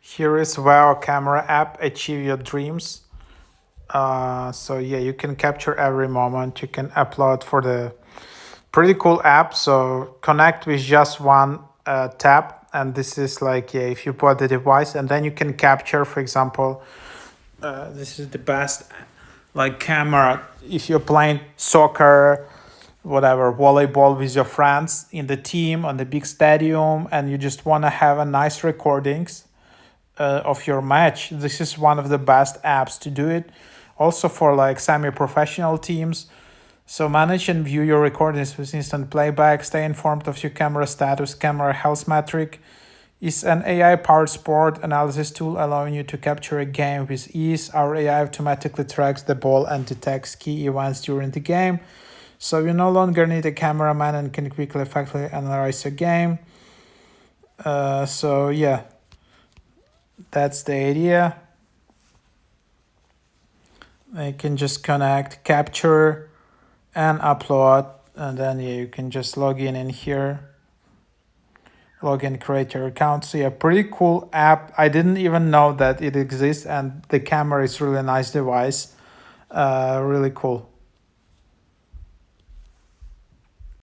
Here is Veo Camera App. Achieve your dreams. So yeah, you can capture every moment. You can upload for the pretty cool app. So connect with just one tap, and this is like, yeah, if you put the device, and then you can capture. For example, this is the best like camera if you're playing soccer, whatever, volleyball with your friends in the team on the big stadium, and you just want to have a nice recordings of your match. This is one of the best apps to do it. Also for like semi-professional teams. So manage and view your recordings with instant playback. Stay informed of your camera status. Camera health metric is an AI-powered sport analysis tool allowing you to capture a game with ease. Our AI automatically tracks the ball and detects key events during the game. So you no longer need a cameraman and can quickly, effectively analyze your game. So yeah, that's the idea. You can just connect, capture, and upload, and then yeah, you can just log in here. Log in, create your account. So yeah, pretty cool app. I didn't even know that it exists, and the camera is really nice device. Really cool.